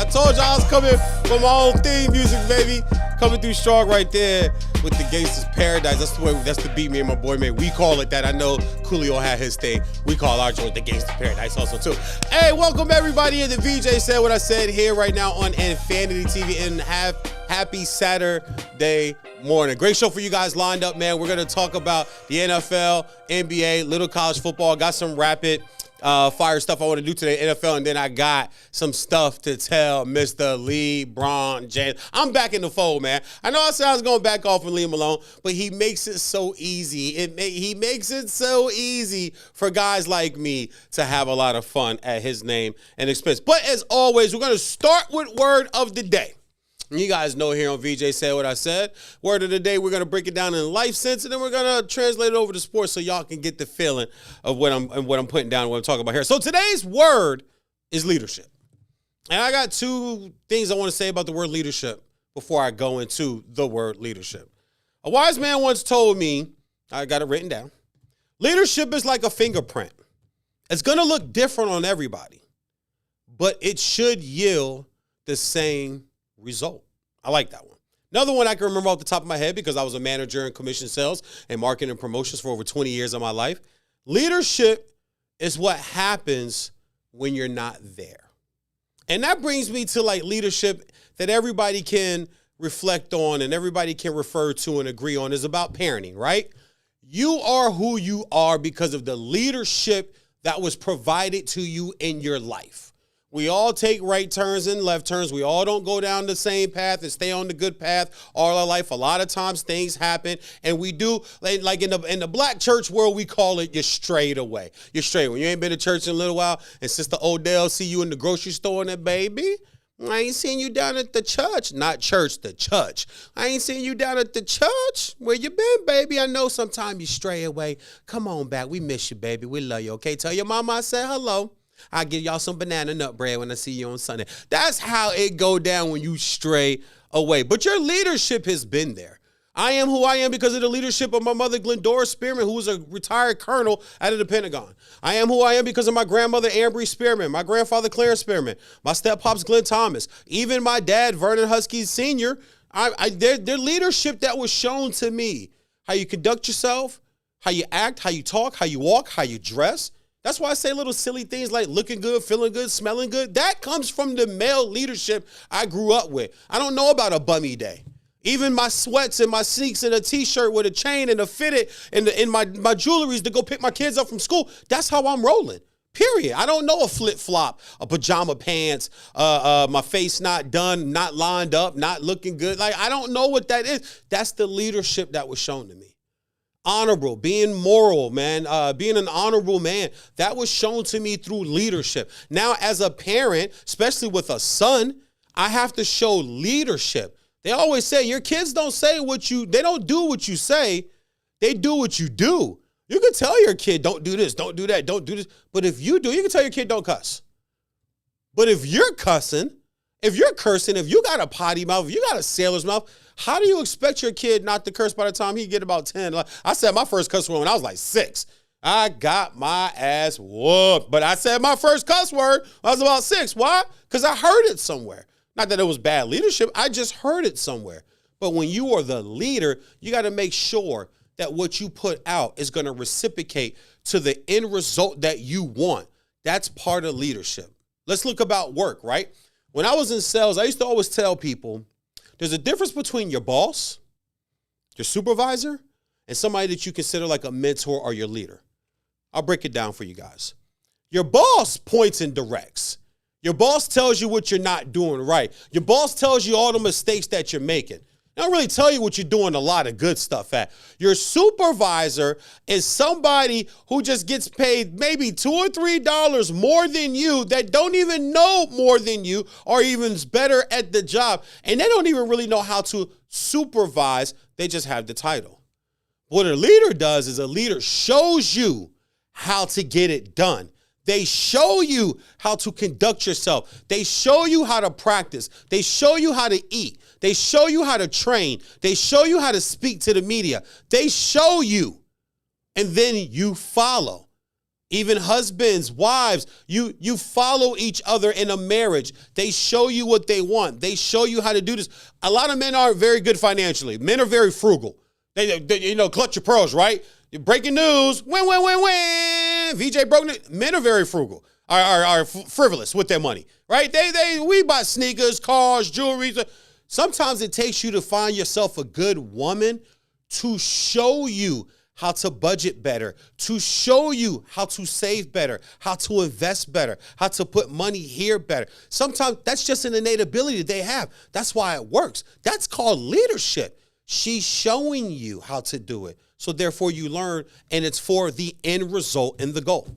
I told y'all I was coming from my own theme music, baby. Coming through strong right there with the Gangsta's Paradise. That's the beat me and my boy made. We call it that. I know Coolio had his thing. We call our joint the Gangsta's Paradise also too. Hey, welcome everybody in the VJ Said What I Said here right now on Profanity TV and happy Saturday morning. Great show for you guys lined up, man. We're going to talk about the NFL, NBA, little college football. Got some rapid fire stuff I want to do today, NFL, and then I got some stuff to tell Mr. LeBron James. I'm back in the fold, man. I know I said I was going to back off and leave him alone, but he makes it so easy. He makes it so easy for guys like me to have a lot of fun at his name and expense. But as always, we're going to start with word of the day. You guys know here on VJ Said What I Said. Word of the day, we're going to break it down in life sense, and then we're going to translate it over to sports so y'all can get the feeling of what I'm putting down, what I'm talking about here. So today's word is leadership. And I got two things I want to say about the word leadership before I go into the word leadership. A wise man once told me, I got it written down, leadership is like a fingerprint. It's going to look different on everybody, but it should yield the same result. I like that one. Another one I can remember off the top of my head because I was a manager in commission sales and marketing and promotions for over 20 years of my life. Leadership is what happens when you're not there. And that brings me to like leadership that everybody can reflect on and everybody can refer to and agree on is about parenting, right? You are who you are because of the leadership that was provided to you in your life. We all take right turns and left turns. We all don't go down the same path and stay on the good path all our life. A lot of times things happen, and we do, like in the black church world, we call it you strayed away. You're straight. When you ain't been to church in a little while, and Sister Odell see you in the grocery store and that, baby, I ain't seen you down at the church. Not church, the church. I ain't seen you down at the church. Where you been, baby? I know sometimes you stray away. Come on back. We miss you, baby. We love you, okay? Tell your mama I said hello. I'll give y'all some banana nut bread when I see you on Sunday. That's how it go down when you stray away. But your leadership has been there. I am who I am because of the leadership of my mother, Glendora Spearman, who was a retired colonel out of the Pentagon. I am who I am because of my grandmother, Ambry Spearman, my grandfather, Clarence Spearman, my step-pops, Glenn Thomas, even my dad, Vernon Husky Sr., their leadership that was shown to me, how you conduct yourself, how you act, how you talk, how you walk, how you dress. That's why I say little silly things like looking good, feeling good, smelling good. That comes from the male leadership I grew up with. I don't know about a bummy day. Even my sweats and my sneaks and a T-shirt with a chain and a fitted and my jewelries to go pick my kids up from school. That's how I'm rolling, period. I don't know a flip-flop, a pajama pants, my face not done, not lined up, not looking good. Like, I don't know what that is. That's the leadership that was shown to me. Honorable, being moral, man, being an honorable man. That was shown to me through leadership. Now, as a parent, especially with a son, I have to show leadership. They always say your kids don't they don't do what you say. They do what you do. You can tell your kid, don't do this, don't do that, don't do this. But if you do, you can tell your kid, don't cuss. But if you're cussing, if you're cursing, if you got a potty mouth, if you got a sailor's mouth, how do you expect your kid not to curse by the time he get about 10? Like, I said my first cuss word when I was like 6. I got my ass whooped. But I said my first cuss word when I was about 6. Why? Because I heard it somewhere. Not that it was bad leadership. I just heard it somewhere. But when you are the leader, you got to make sure that what you put out is going to reciprocate to the end result that you want. That's part of leadership. Let's look about work, right? When I was in sales, I used to always tell people, there's a difference between your boss, your supervisor, and somebody that you consider like a mentor or your leader. I'll break it down for you guys. Your boss points and directs. Your boss tells you what you're not doing right. Your boss tells you all the mistakes that you're making. They don't really tell you what you're doing a lot of good stuff at. Your supervisor is somebody who just gets paid maybe $2 or $3 more than you, that don't even know more than you, or even better at the job. And they don't even really know how to supervise. They just have the title. What a leader does is a leader shows you how to get it done. They show you how to conduct yourself. They show you how to practice. They show you how to eat. They show you how to train. They show you how to speak to the media. They show you, and then you follow. Even husbands, wives, you follow each other in a marriage. They show you what they want. They show you how to do this. A lot of men aren't very good financially. Men are very frugal. They clutch your pearls, right? Breaking news, win. VJ broke it. Men are very frugal, are frivolous with their money, right? We buy sneakers, cars, jewelry. Sometimes it takes you to find yourself a good woman to show you how to budget better, to show you how to save better, how to invest better, how to put money here better. Sometimes that's just an innate ability that they have. That's why it works. That's called leadership. She's showing you how to do it. So therefore you learn, and it's for the end result and the goal.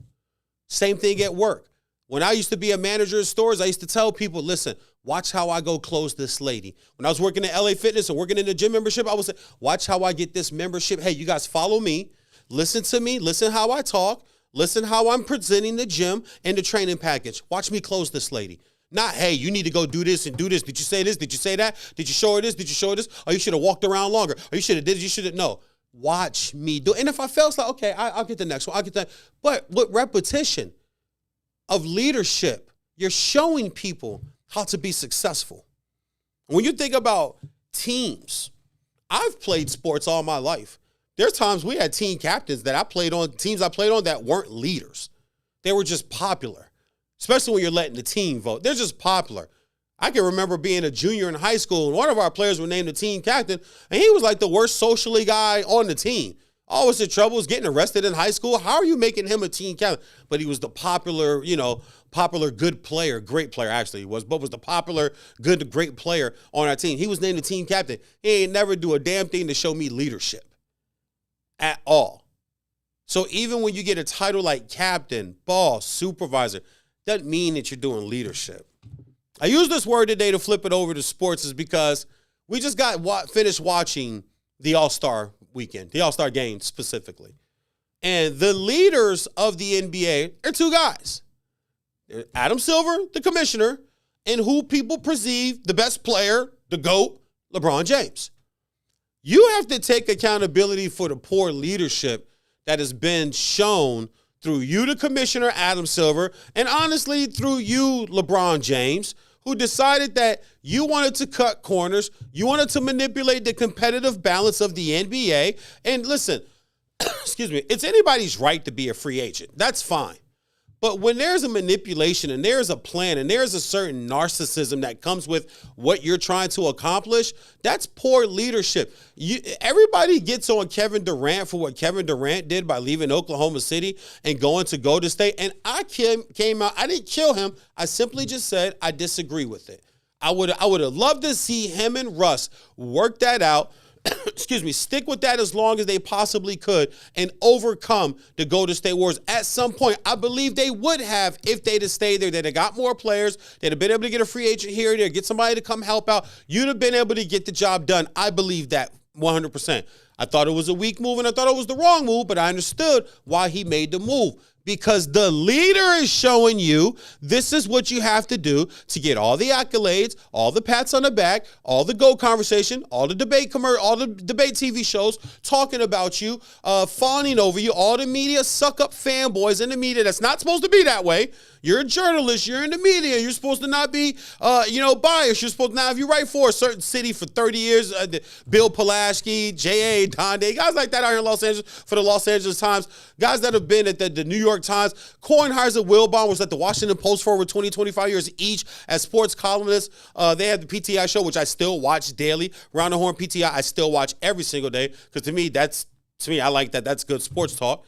Same thing at work. When I used to be a manager of stores, I used to tell people, listen, watch how I go close this lady. When I was working at LA Fitness and working in the gym membership, I would say, watch how I get this membership. Hey, you guys follow me. Listen to me. Listen how I talk. Listen how I'm presenting the gym and the training package. Watch me close this lady. Not, hey, you need to go do this and do this. Did you say this? Did you say that? Did you show her this? Did you show her this? Or you should have walked around longer. Or you should have did it. You should have. No. Watch me do it. And if I fail, it's like, okay, I'll get the next one. I'll get that. But with repetition of leadership, you're showing people how to be successful. When you think about teams, I've played sports all my life. There's times we had team captains that teams I played on that weren't leaders. They were just popular, especially when you're letting the team vote. They're just popular. I can remember being a junior in high school, and one of our players was named the team captain, and he was like the worst socially guy on the team. Always in trouble, was getting arrested in high school. How are you making him a team captain? But he was the popular good player, great player actually he was, but was the popular, good, great player on our team. He was named the team captain. He ain't never do a damn thing to show me leadership at all. So even when you get a title like captain, boss, supervisor, doesn't mean that you're doing leadership. I use this word today to flip it over to sports is because we just got finished watching the All-Star weekend, the All-Star game specifically. And the leaders of the NBA are two guys. Adam Silver, the commissioner, and who people perceive the best player, the GOAT, LeBron James. You have to take accountability for the poor leadership that has been shown through you, the commissioner, Adam Silver, and honestly through you, LeBron James, who decided that you wanted to cut corners, you wanted to manipulate the competitive balance of the NBA. And listen, excuse me, it's anybody's right to be a free agent. That's fine. But when there's a manipulation and there's a plan and there's a certain narcissism that comes with what you're trying to accomplish, that's poor leadership. Everybody gets on Kevin Durant for what Kevin Durant did by leaving Oklahoma City and going to Golden State. And I came out, I didn't kill him. I simply just said I disagree with it. I would have loved to see him and Russ work that out. Excuse me, stick with that as long as they possibly could and overcome the Golden State Warriors. At some point, I believe they would have if they'd have stayed there. They'd have got more players. They'd have been able to get a free agent here or there, get somebody to come help out. You'd have been able to get the job done. I believe that 100%. I thought it was a weak move and I thought it was the wrong move, but I understood why he made the move. Because the leader is showing you this is what you have to do to get all the accolades, all the pats on the back, all the GOAT conversation, all the debate TV shows talking about you, fawning over you, all the media suck up fanboys in the media. That's not supposed to be that way. You're a journalist. You're in the media. You're supposed to not be, biased. You're supposed to not, if you write for a certain city for 30 years, Bill Pulaski, J.A. Donde, guys like that out here in Los Angeles for the Los Angeles Times, guys that have been at the New York Times. Kornheiser Wilbon was at the Washington Post for over 20, 25 years each as sports columnists. They have the PTI show, which I still watch daily. Round the Horn PTI, I still watch every single day because to me, I like that. That's good sports talk.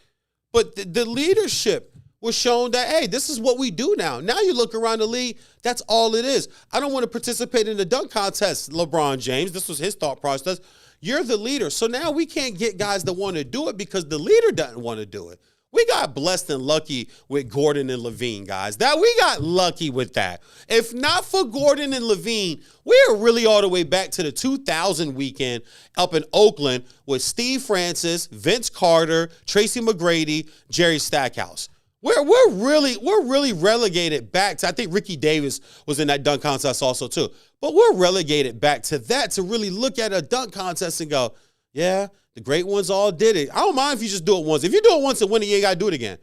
But the leadership was shown that, hey, this is what we do now. Now you look around the league, that's all it is. I don't want to participate in the dunk contest, LeBron James. This was his thought process. You're the leader. So now we can't get guys that want to do it because the leader doesn't want to do it. We got blessed and lucky with Gordon and Levine, guys. We got lucky with that. If not for Gordon and Levine, we are really all the way back to the 2000 weekend up in Oakland with Steve Francis, Vince Carter, Tracy McGrady, Jerry Stackhouse. We're really relegated back to, I think Ricky Davis was in that dunk contest also too, but we're relegated back to that to really look at a dunk contest and go, yeah, the great ones all did it. I don't mind if you just do it once. If you do it once and win it, you ain't got to do it again.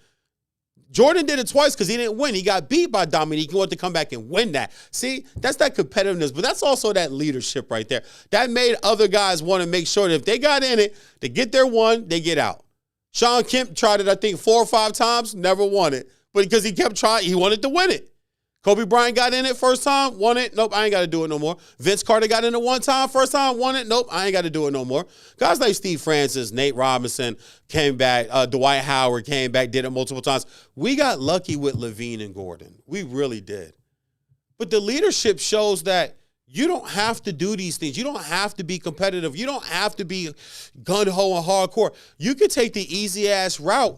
Jordan did it twice because he didn't win. He got beat by Dominique. He wanted to come back and win that. See, that's that competitiveness, but that's also that leadership right there. That made other guys want to make sure that if they got in it, they get their one, they get out. Sean Kemp tried it, I think, 4 or 5 times, never won it. But because he kept trying, he wanted to win it. Kobe Bryant got in it first time, won it. Nope, I ain't got to do it no more. Vince Carter got in it one time, first time, won it. Nope, I ain't got to do it no more. Guys like Steve Francis, Nate Robinson came back. Dwight Howard came back, did it multiple times. We got lucky with Levine and Gordon. We really did. But the leadership shows that you don't have to do these things. You don't have to be competitive. You don't have to be gun-ho and hardcore. You can take the easy-ass route.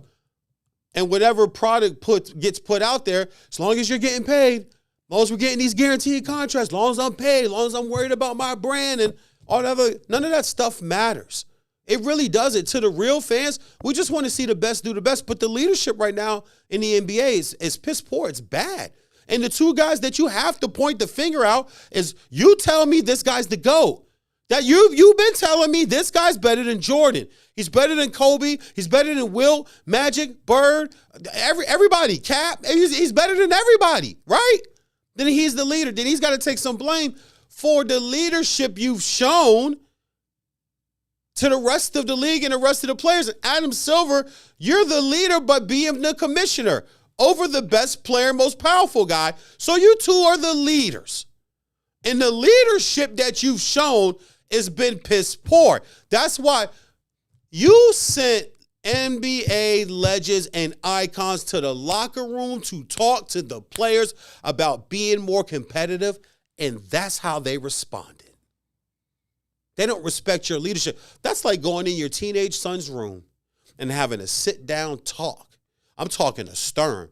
And whatever product gets put out there, as long as you're getting paid, as long as we're getting these guaranteed contracts, as long as I'm paid, as long as I'm worried about my brand and all that other, none of that stuff matters. It really doesn't. To the real fans, we just want to see the best do the best. But the leadership right now in the NBA is piss poor. It's bad. And the two guys that you have to point the finger out is you tell me this guy's the GOAT. That you've been telling me this guy's better than Jordan. He's better than Kobe. He's better than Will, Magic, Bird, everybody, Cap. He's better than everybody, right? Then he's the leader. Then he's got to take some blame for the leadership you've shown to the rest of the league and the rest of the players. And Adam Silver, you're the leader, but being the commissioner over the best player, most powerful guy. So you two are the leaders. And the leadership that you've shown has been piss poor. That's why you sent NBA legends and icons to the locker room to talk to the players about being more competitive, and that's how they responded. They don't respect your leadership. That's like going in your teenage son's room and having a sit-down talk. I'm talking a stern.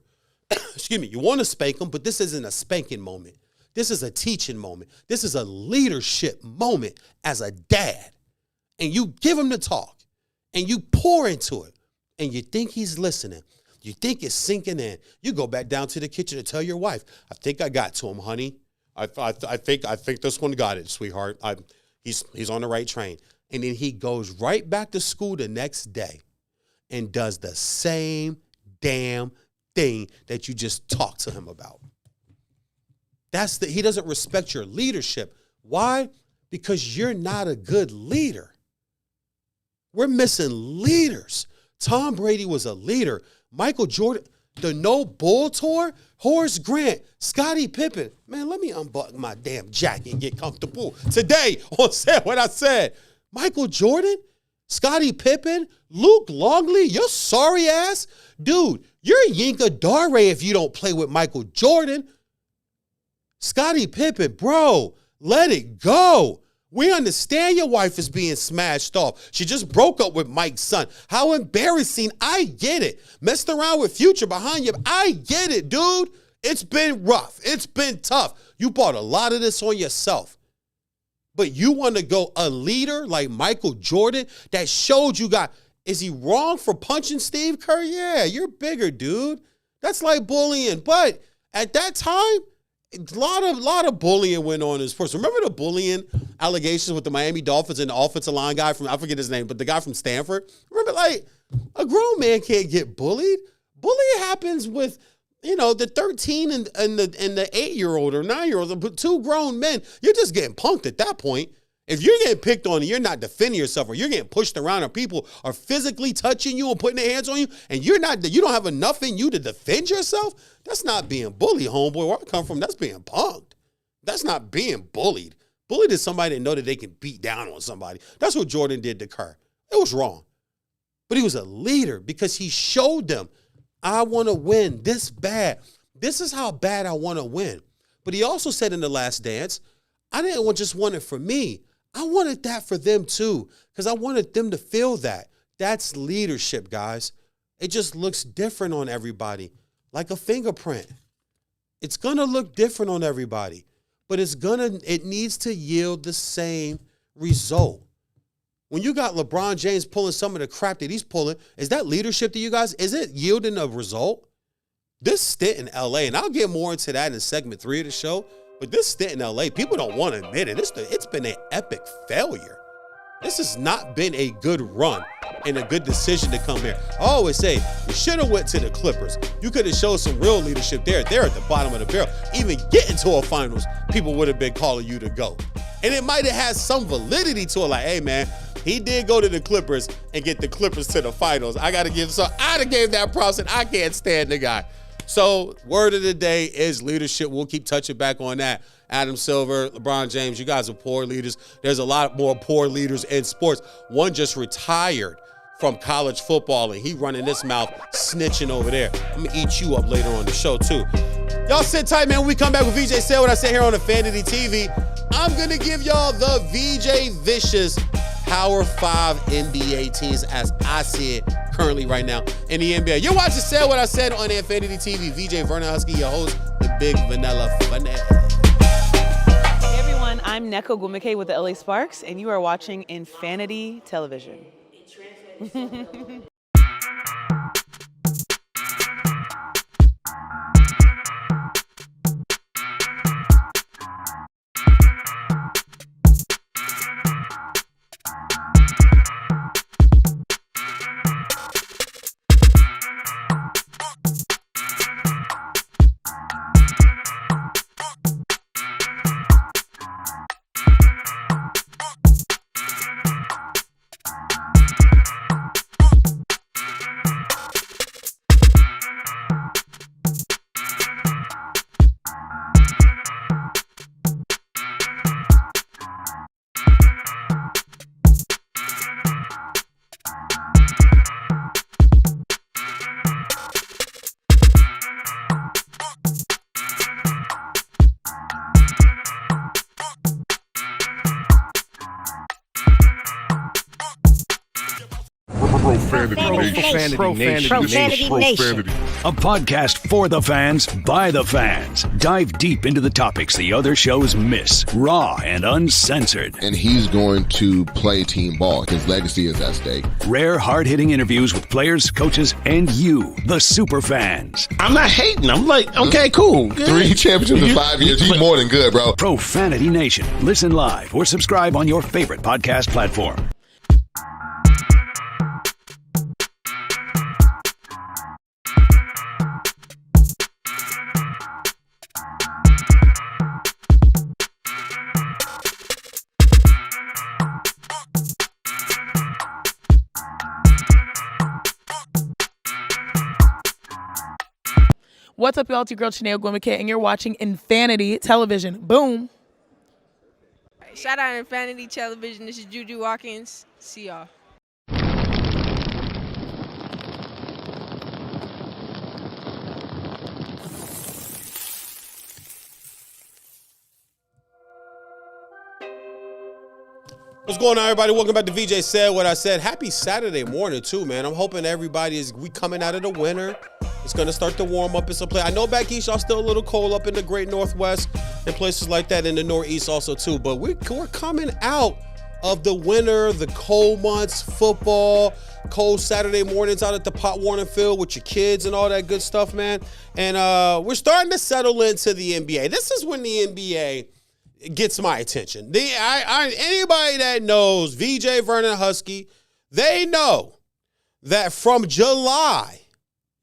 Excuse me, you want to spank them, but this isn't a spanking moment. This is a teaching moment. This is a leadership moment as a dad. And you give him the talk and you pour into it and you think he's listening. You think it's sinking in. You go back down to the kitchen and tell your wife, I think I got to him, honey. I think this one got it, sweetheart. He's on the right train. And then he goes right back to school the next day and does the same damn thing that you just talked to him about. He doesn't respect your leadership. Why? Because you're not a good leader. We're missing leaders. Tom Brady was a leader. Michael Jordan, the No Bull Tour, Horace Grant, Scottie Pippen. Man, let me unbutton my damn jacket and get comfortable. Today on Said What I Said, Michael Jordan, Scottie Pippen, Luke Longley, your sorry ass. Dude, you're Yinka Dare if you don't play with Michael Jordan. Scottie Pippen, bro, let it go. We understand your wife is being smashed off. She just broke up with Mike's son. How embarrassing. I get it. Messed around with Future behind you. I get it, dude. It's been rough. It's been tough. You brought a lot of this on yourself. But you want to go a leader like Michael Jordan that showed you got, is he wrong for punching Steve Kerr? Yeah, you're bigger, dude. That's like bullying. But at that time, a lot of bullying went on in sports. Remember the bullying allegations with the Miami Dolphins and the offensive line guy from, I forget his name, but the guy from Stanford? Remember, like, a grown man can't get bullied. Bullying happens with, the 13 and the 8-year-old or 9-year-old, but 2 grown men. You're just getting punked at that point. If you're getting picked on and you're not defending yourself, or you're getting pushed around and people are physically touching you and putting their hands on you, and you don't have enough in you to defend yourself, that's not being bullied, homeboy. Where I come from, that's being punked. That's not being bullied. Bullied is somebody that know that they can beat down on somebody. That's what Jordan did to Kerr. It was wrong. But he was a leader because he showed them, I want to win this bad. This is how bad I want to win. But he also said in The Last Dance, I didn't just want it for me. I wanted that for them too, because I wanted them to feel that. That's leadership, guys. It just looks different on everybody, like a fingerprint. It's going to look different on everybody, but it needs to yield the same result. When you got LeBron James pulling some of the crap that he's pulling, is that leadership to you guys? Is it yielding a result? This stint in LA, and I'll get more into that in segment 3 of the show, but this stint in LA, people don't want to admit it. It's been an epic failure. This has not been a good run and a good decision to come here. I always say, you should have went to the Clippers. You could have showed some real leadership there. They're at the bottom of the barrel. Even getting to a finals, people would have been calling you to go. And it might have had some validity to it, like, hey, man, he did go to the Clippers and get the Clippers to the finals. I got to give, so I'd have gave that props, and I can't stand the guy. So word of the day is leadership. We'll keep touching back on that. Adam Silver, LeBron James, you guys are poor leaders. There's a lot more poor leaders in sports. One just retired from college football, and he running his mouth snitching over there. I'm going to eat you up later on the show, too. Y'all sit tight, man. When we come back with VJ Say What I Say here on Profanity TV, I'm going to give y'all the VJ Vicious Power 5 NBA teams as I see it currently right now in the NBA. You're watching Say What I Said on Infinity TV. VJ Vernon Husky, your host, the Big Vanilla Finesse. Hey everyone, I'm Neko Gumike with the LA Sparks, and you are watching Infinity Television. Profanity Nation. A podcast for the fans, by the fans. Dive deep into the topics the other shows miss. Raw and uncensored. And he's going to play team ball. His legacy is at stake. Rare, hard-hitting interviews with players, coaches, and you, the super fans. I'm not hating. I'm like, okay, cool. Good. 3 championships in 5 years. He's more than good, bro. Profanity Nation. Listen live or subscribe on your favorite podcast platform. What's up, y'all? It's your girl, Chanel Gwimike, and you're watching Infinity Television. Boom. Shout out Infinity Television. This is Juju Watkins. See y'all. What's going on, everybody? Welcome back to VJ Said What I Said. Happy Saturday morning, too, man. I'm hoping we coming out of the winter. It's going to start to warm up in some place. I know back east, y'all still a little cold up in the great Northwest and places like that, in the Northeast also, too. But we're coming out of the winter, the cold months, football, cold Saturday mornings out at the Pop Warner Field with your kids and all that good stuff, man. And we're starting to settle into the NBA. This is when the NBA gets my attention. Anybody that knows VJ Vernon Husky, they know that from July,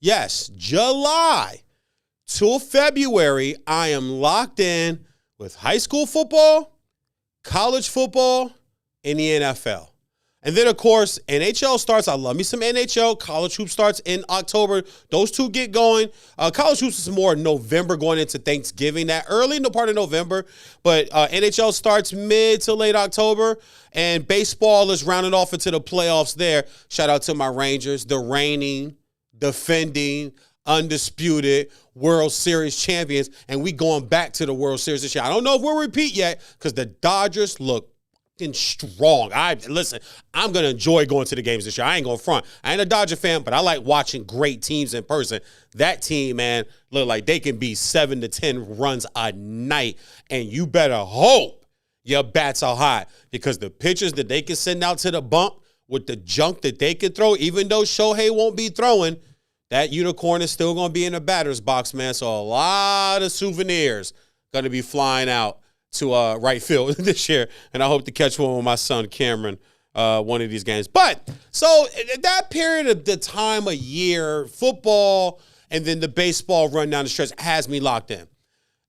yes, July till February, I am locked in with high school football, college football, and the NFL. And then, of course, NHL starts. I love me some NHL. College hoops starts in October. Those two get going. College hoops is more November going into Thanksgiving, that early in the part of November. But NHL starts mid to late October. And baseball is rounding off into the playoffs there. Shout out to my Rangers, the reigning, defending, undisputed World Series champions. And we going back to the World Series this year. I don't know if we'll repeat yet because the Dodgers look strong. Listen, I'm going to enjoy going to the games this year. I ain't going to front. I ain't a Dodger fan, but I like watching great teams in person. That team, man, look like they can be 7 to 10 runs a night, and you better hope your bats are hot because the pitchers that they can send out to the bump with the junk that they can throw, even though Shohei won't be throwing, that unicorn is still going to be in the batter's box, man. So a lot of souvenirs going to be flying out to right field this year, and I hope to catch one with my son Cameron one of these games. But so that period of the time of year, football and then the baseball run down the stretch has me locked in.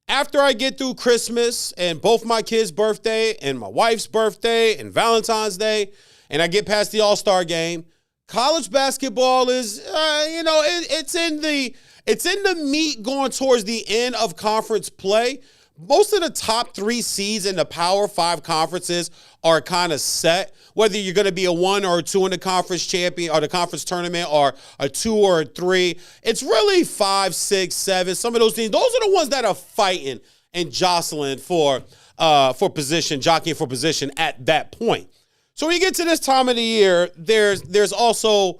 After I get through Christmas and both my kids' birthday and my wife's birthday and Valentine's Day, and I get past the All-Star game, college basketball is, it's in the meat going towards the end of conference play. Most of the top 3 seeds in the Power 5 conferences are kind of set. Whether you're going to be a 1 or a 2 in the conference champion or the conference tournament or a 2 or a 3, it's really 5, 6, 7. Some of those teams, those are the ones that are fighting and jostling for position, jockeying for position at that point. So when you get to this time of the year, there's also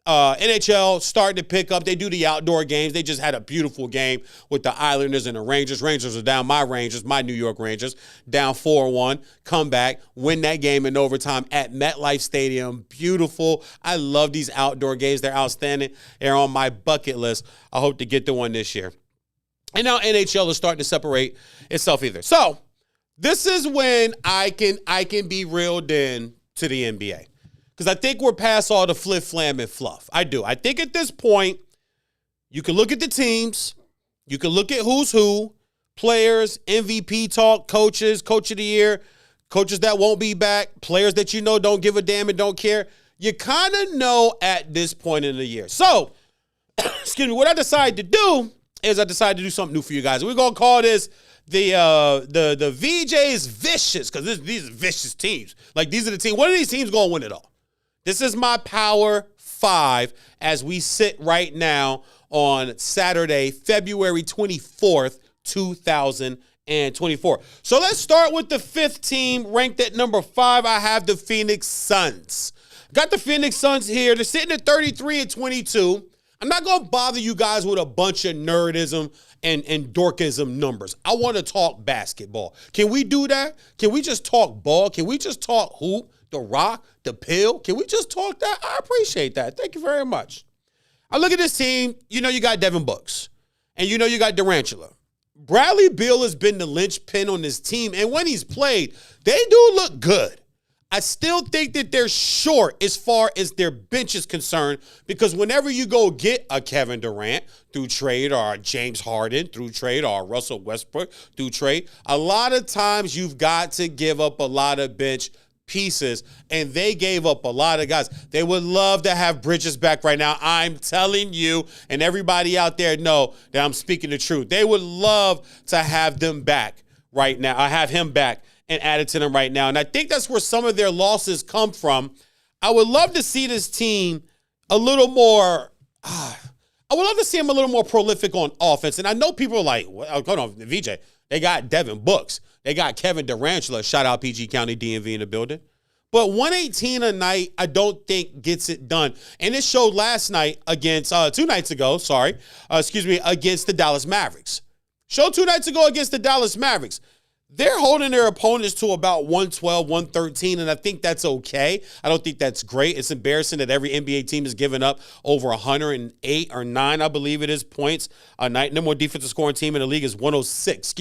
NHL starting to pick up. They do the outdoor games. They just had a beautiful game with the Islanders and the Rangers. Rangers are down, my New York Rangers, down 4-1. Come back, win that game in overtime at MetLife Stadium. Beautiful. I love these outdoor games. They're outstanding. They're on my bucket list. I hope to get the one this year. And now NHL is starting to separate itself either. So this is when I can be reeled in to the NBA. Because I think we're past all the flip, flam, and fluff. I do. I think at this point, you can look at the teams. You can look at who's who, players, MVP talk, coaches, coach of the year, coaches that won't be back, players that you know don't give a damn and don't care. You kind of know at this point in the year. So, excuse me, what I decided to do is I decided to do something new for you guys. We're going to call this the VJ's Vicious, because these are vicious teams. Like, these are the teams. One of these teams going to win it all. This is my Power 5 as we sit right now on Saturday, February 24th, 2024. So let's start with the 5th team ranked at number 5. I have the Phoenix Suns. Got the Phoenix Suns here. They're sitting at 33-22. I'm not going to bother you guys with a bunch of nerdism and dorkism numbers. I want to talk basketball. Can we do that? Can we just talk ball? Can we just talk hoop? The rock, the pill. Can we just talk that? I appreciate that. Thank you very much. I look at this team. You know you got Devin Books. And you know you got Durantula. Bradley Beal has been the linchpin on this team. And when he's played, they do look good. I still think that they're short as far as their bench is concerned, because whenever you go get a Kevin Durant through trade or a James Harden through trade or a Russell Westbrook through trade, a lot of times you've got to give up a lot of bench pieces, and they gave up a lot of guys. They would love to have Bridges back right now. I'm telling you, and everybody out there know that I'm speaking the truth. They would love to have them back right now. I have him back and added to them right now, and I think that's where some of their losses come from. I would love to see this team a little more. I would love to see them a little more prolific on offense. And I know people are like, well, hold on, VJ. They got Devin Books. They got Kevin Durantula. Shout out PG County DMV in the building. But 118 a night, I don't think gets it done. And it showed last night against, 2 nights ago, against the Dallas Mavericks. Showed 2 nights ago against the Dallas Mavericks. They're holding their opponents to about 112, 113, and I think that's okay. I don't think that's great. It's embarrassing that every NBA team is giving up over 108 or 9, I believe it is, points a night. Number one defensive scoring team in the league is 106,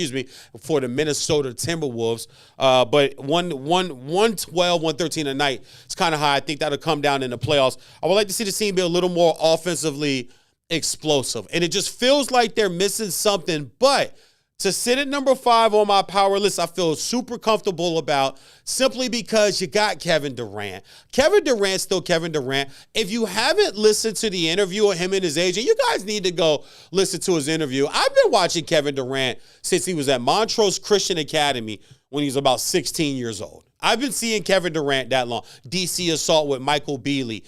for the Minnesota Timberwolves. But 112, 113 a night, it's kind of high. I think that'll come down in the playoffs. I would like to see the team be a little more offensively explosive. And it just feels like they're missing something, but to sit at number 5 on my power list, I feel super comfortable about, simply because you got Kevin Durant. Kevin Durant's still Kevin Durant. If you haven't listened to the interview of him and his agent, you guys need to go listen to his interview. I've been watching Kevin Durant since he was at Montrose Christian Academy when he was about 16 years old. I've been seeing Kevin Durant that long. DC Assault with Michael Beasley,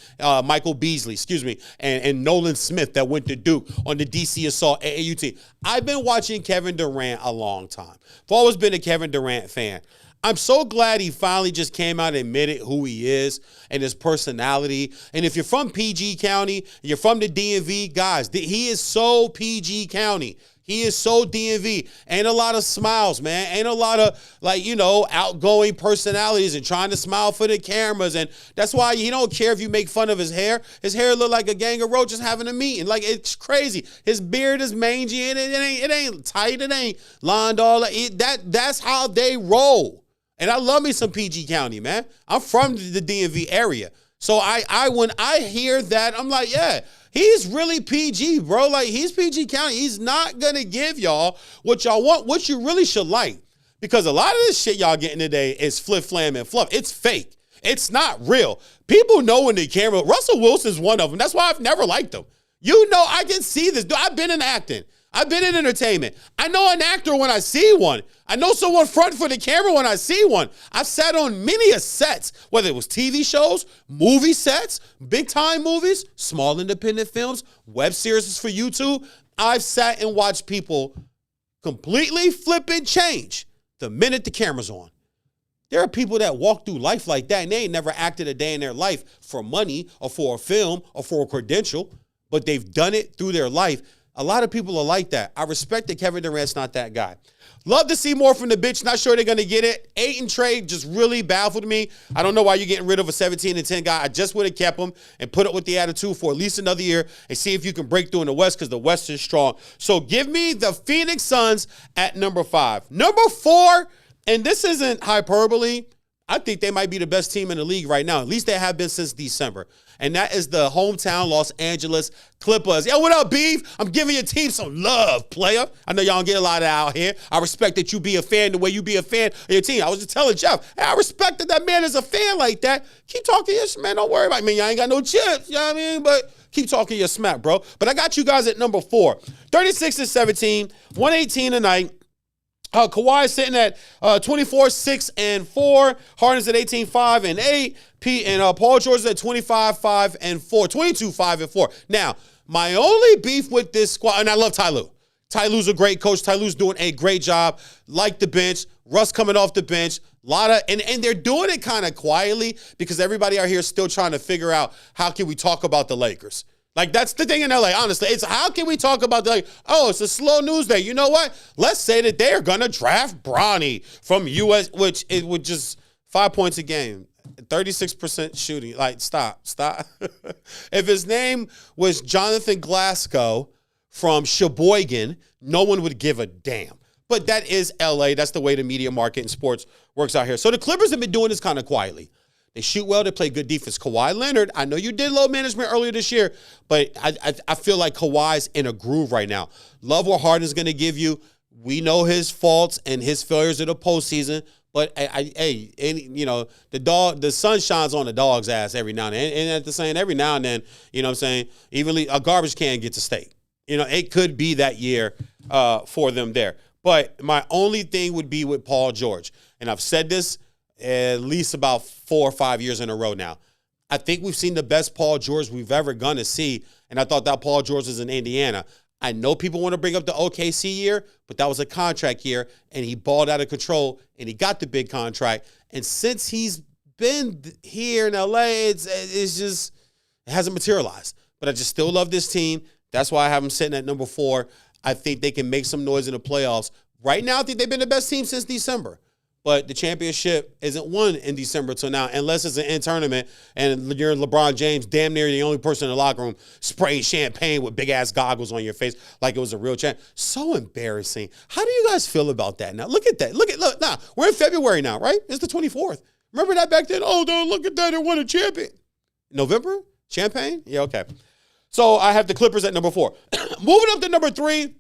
and Nolan Smith that went to Duke on the DC Assault AAU team. I've been watching Kevin Durant a long time. I've always been a Kevin Durant fan. I'm so glad he finally just came out and admitted who he is and his personality. And if you're from PG County, you're from the DMV, guys, he is so PG County. He is so DMV. Ain't a lot of smiles, man. Ain't a lot of, outgoing personalities and trying to smile for the cameras. And that's why he don't care if you make fun of his hair. His hair look like a gang of roaches having a meeting. Like, it's crazy. His beard is mangy, and it ain't tight. It ain't lined all. That's how they roll. And I love me some PG County, man. I'm from the DMV area. So when I hear that, I'm like, yeah, he's really PG, bro. Like, he's PG County. He's not going to give y'all what y'all want, what you really should like. Because a lot of this shit y'all getting today is flip, flam, and fluff. It's fake. It's not real. People know when the camera, Russell Wilson's one of them. That's why I've never liked him. You know, I can see this. I've been in acting. I've been in entertainment. I know an actor when I see one. I know someone front for the camera when I see one. I've sat on many a sets, whether it was TV shows, movie sets, big time movies, small independent films, web series for YouTube. I've sat and watched people completely flip and change the minute the camera's on. There are people that walk through life like that, and they ain't never acted a day in their life for money or for a film or for a credential, but they've done it through their life. A lot of people are like that. I respect that Kevin Durant's not that guy. Love to see more from the bitch. Not sure they're going to get it. Ayton trade just really baffled me. I don't know why you're getting rid of a 17-10 guy. I just would have kept him and put up with the attitude for at least another year and see if you can break through in the West, because the West is strong. So give me the Phoenix Suns at number 5. Number 4, and this isn't hyperbole, I think they might be the best team in the league right now. At least they have been since December. And that is the hometown Los Angeles Clippers. Yo, what up, Beef? I'm giving your team some love, player. I know y'all don't get a lot of that out here. I respect that you be a fan the way you be a fan of your team. I was just telling Jeff, hey, I respect that man is a fan like that. Keep talking your smack. Don't worry about me. I ain't got no chips. You know what I mean? But keep talking your smack, bro. But I got you guys at number 4. 36-17, 118 tonight. Kawhi is sitting at 24-6-4. Harden's at 18-5-8. Paul George is at 25-5-4. 22-5-4. Now, my only beef with this squad, and I love Ty Lue. Ty Lue's a great coach. Ty Lue's doing a great job. Like the bench. Russ coming off the bench. And they're doing it kind of quietly because everybody out here is still trying to figure out how can we talk about the Lakers. Like, that's the thing in LA, honestly. It's how can we talk about, like, oh, it's a slow news day. You know what? Let's say that they are going to draft Bronny from US, which it would just 5 points a game, 36% shooting. Like, stop. If his name was Jonathan Glasgow from Sheboygan, no one would give a damn. But that is LA. That's the way the media market and sports works out here. So the Clippers have been doing this kind of quietly. They shoot well. They play good defense. Kawhi Leonard, I know you did low management earlier this year, but I feel like Kawhi's in a groove right now. Love what Harden's going to give you. We know his faults and his failures in the postseason, but the sun shines on the dog's ass every now and then. And at the same, every now and then, you know what I'm saying, even a garbage can gets a steak. You know, it could be that year for them there. But my only thing would be with Paul George, and I've said this at least about 4 or 5 years in a row now. I think we've seen the best Paul George we've ever gonna see, and I thought that Paul George was in Indiana. I know people want to bring up the OKC year, but that was a contract year, and he balled out of control, and he got the big contract. And since he's been here in LA, it's just, it hasn't materialized. But I just still love this team. That's why I have them sitting at number 4. I think they can make some noise in the playoffs. Right now, I think they've been the best team since December. But the championship isn't won in December till now, unless it's an in-tournament and you're LeBron James, damn near the only person in the locker room spraying champagne with big-ass goggles on your face like it was a real champ. So embarrassing. How do you guys feel about that now? Look at that. Look. Now, we're in February now, right? It's the 24th. Remember that back then? Oh, look at that. They won a champion. November? Champagne? Yeah, okay. So I have the Clippers at number 4. Moving up to number 3.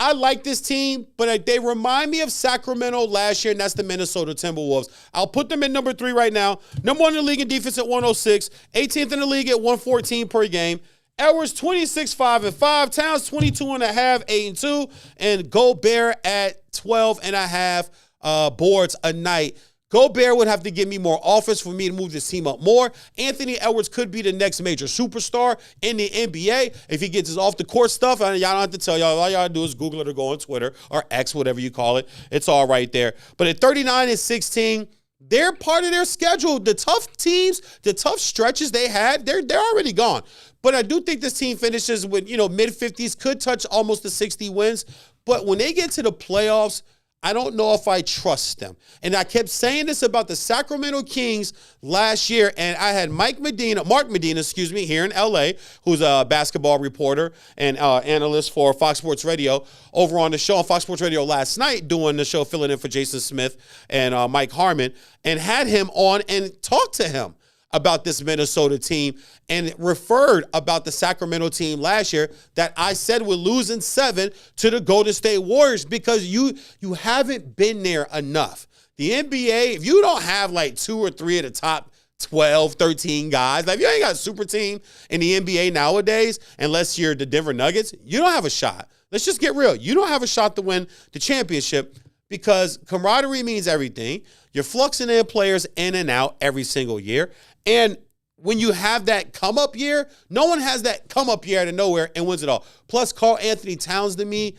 I like this team, but they remind me of Sacramento last year, and that's the Minnesota Timberwolves. I'll put them in number 3 right now. Number 1 in the league in defense at 106, 18th in the league at 114 per game. Edwards 26-5-5, Towns 22.5, 8-2, and Gobert at 12.5 boards a night. Gobert would have to give me more offense for me to move this team up more. Anthony Edwards could be the next major superstar in the NBA if he gets his off-the-court stuff. And y'all don't have to tell y'all. All y'all do is Google it or go on Twitter or X, whatever you call it. It's all right there. But at 39-16, they're part of their schedule. The tough teams, the tough stretches they had, they're already gone. But I do think this team finishes with, mid-50s, could touch almost the 60 wins. But when they get to the playoffs, I don't know if I trust them. And I kept saying this about the Sacramento Kings last year, and I had Mark Medina, here in LA, who's a basketball reporter and analyst for Fox Sports Radio, over on the show on Fox Sports Radio last night, doing the show, filling in for Jason Smith and Mike Harmon, and had him on and talked to him about this Minnesota team and referred about the Sacramento team last year that I said would lose in 7 to the Golden State Warriors because you haven't been there enough. The NBA, if you don't have like 2 or 3 of the top 12, 13 guys, like if you ain't got a super team in the NBA nowadays, unless you're the Denver Nuggets, you don't have a shot. Let's just get real. You don't have a shot to win the championship because camaraderie means everything. You're fluxing in players in and out every single year. And when you have that come-up year, no one has that come-up year out of nowhere and wins it all. Plus, Karl Anthony Towns to me,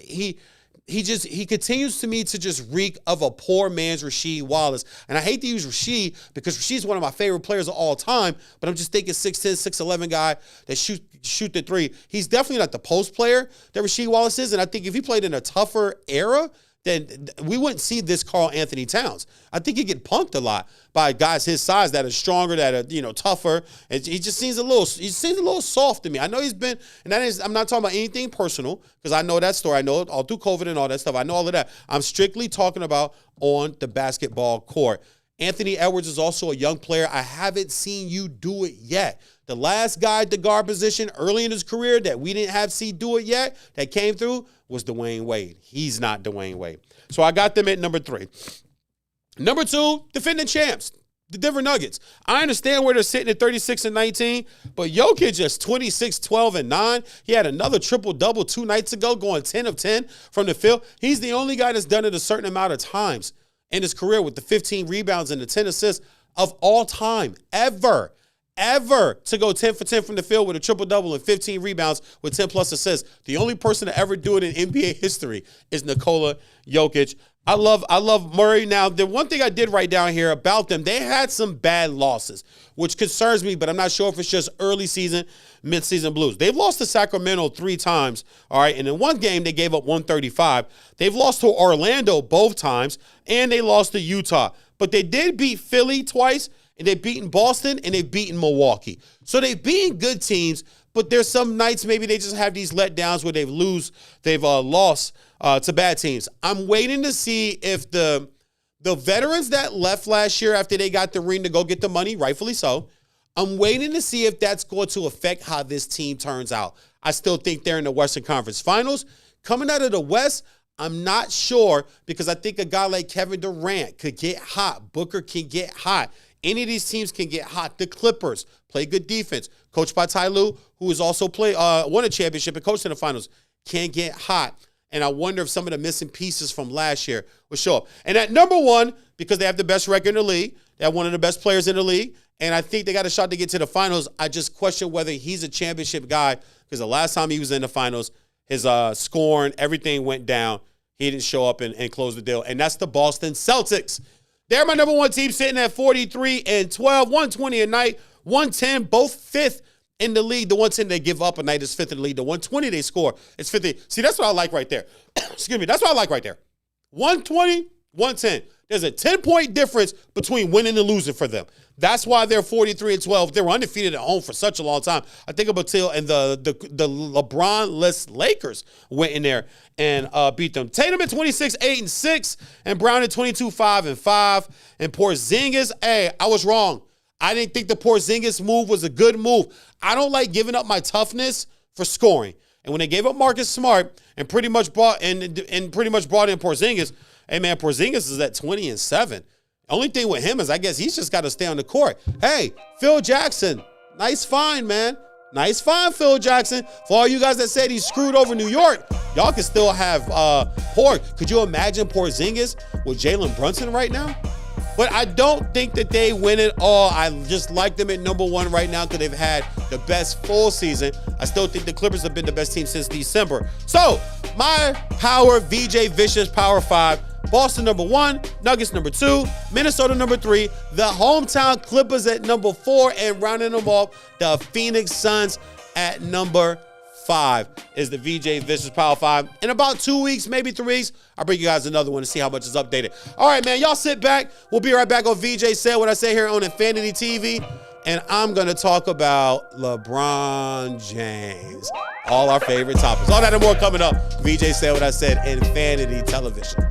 he continues to me to just reek of a poor man's Rasheed Wallace. And I hate to use Rasheed because Rasheed's one of my favorite players of all time, but I'm just thinking 6'10", 6'11" guy that shoot the three. He's definitely not the post player that Rasheed Wallace is, and I think if he played in a tougher era, then we wouldn't see this Karl Anthony Towns. I think he'd get punked a lot by guys his size that are stronger, that are, tougher. And he just seems a little soft to me. I know he's been, and I'm not talking about anything personal because I know that story. I know it all through COVID and all that stuff. I know all of that. I'm strictly talking about on the basketball court. Anthony Edwards is also a young player. I haven't seen you do it yet. The last guy at the guard position early in his career that we didn't see do it yet, that came through, was Dwayne Wade. He's not Dwayne Wade. So I got them at number 3. Number 2, defending champs, the Denver Nuggets. I understand where they're sitting at 36-19, but Jokic is 26, 12, and 9. He had another triple-double 2 nights ago, going 10 of 10 from the field. He's the only guy that's done it a certain amount of times in his career with the 15 rebounds and the 10 assists of all time, ever to go 10 for 10 from the field with a triple-double and 15 rebounds with 10-plus assists. The only person to ever do it in NBA history is Nikola Jokic. I love Murray. Now, the one thing I did write down here about them, they had some bad losses, which concerns me, but I'm not sure if it's just early season, mid-season blues. They've lost to Sacramento 3 times, all right, and in one game they gave up 135. They've lost to Orlando both times, and they lost to Utah. But they did beat Philly twice, and they've beaten Boston, and they've beaten Milwaukee. So they've beaten good teams, but there's some nights maybe they just have these letdowns where they've lost to bad teams. I'm waiting to see if the veterans that left last year after they got the ring to go get the money, rightfully so, I'm waiting to see if that's going to affect how this team turns out. I still think they're in the Western Conference Finals. Coming out of the West, I'm not sure because I think a guy like Kevin Durant could get hot. Booker can get hot. Any of these teams can get hot. The Clippers play good defense. Coached by Ty Lue, who has also won a championship and coached in the finals, can get hot. And I wonder if some of the missing pieces from last year will show up. And at number 1, because they have the best record in the league, they have one of the best players in the league, and I think they got a shot to get to the finals. I just question whether he's a championship guy because the last time he was in the finals, his scoring, everything went down. He didn't show up and close the deal. And that's the Boston Celtics. They're my number 1 team sitting at 43-12, 120 a night, 110, both 5th in the league. The 110 they give up a night is 5th in the league. The 120 they score is 50. See, that's what I like right there. Excuse me. That's what I like right there. 120, 110. There's a 10-point difference between winning and losing for them. That's why they're 43-12. They were undefeated at home for such a long time. I think up until and the LeBron-less Lakers went in there and beat them. Tatum at 26-8-6, and Brown at 22-5-5. And Porzingis, hey, I was wrong. I didn't think the Porzingis move was a good move. I don't like giving up my toughness for scoring. And when they gave up Marcus Smart and pretty much brought in Porzingis, hey man, Porzingis is at 20-7. Only thing with him is I guess he's just got to stay on the court. Hey, Phil Jackson, nice find, man. Nice find, Phil Jackson. For all you guys that said he's screwed over New York, y'all can still have Could you imagine Porzingis with Jalen Brunson right now? But I don't think that they win it all. I just like them at number 1 right now because they've had the best full season. I still think the Clippers have been the best team since December. So, my power, VJ Vicious, Power 5. Boston number 1, Nuggets number 2, Minnesota number 3, the hometown Clippers at number 4, and rounding them off, the Phoenix Suns at number 5 is the VJ Vicious Power 5. In about 2 weeks, maybe 3 weeks, I'll bring you guys another one to see how much is updated. All right, man, y'all sit back. We'll be right back on VJ Said What I Say here on Infinity TV. And I'm going to talk about LeBron James. All our favorite topics. All that and more coming up. VJ Said What I Said, Infinity Television.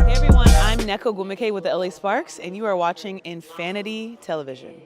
Hey everyone, I'm Neko Gumike with the LA Sparks, and you are watching Infinity Television.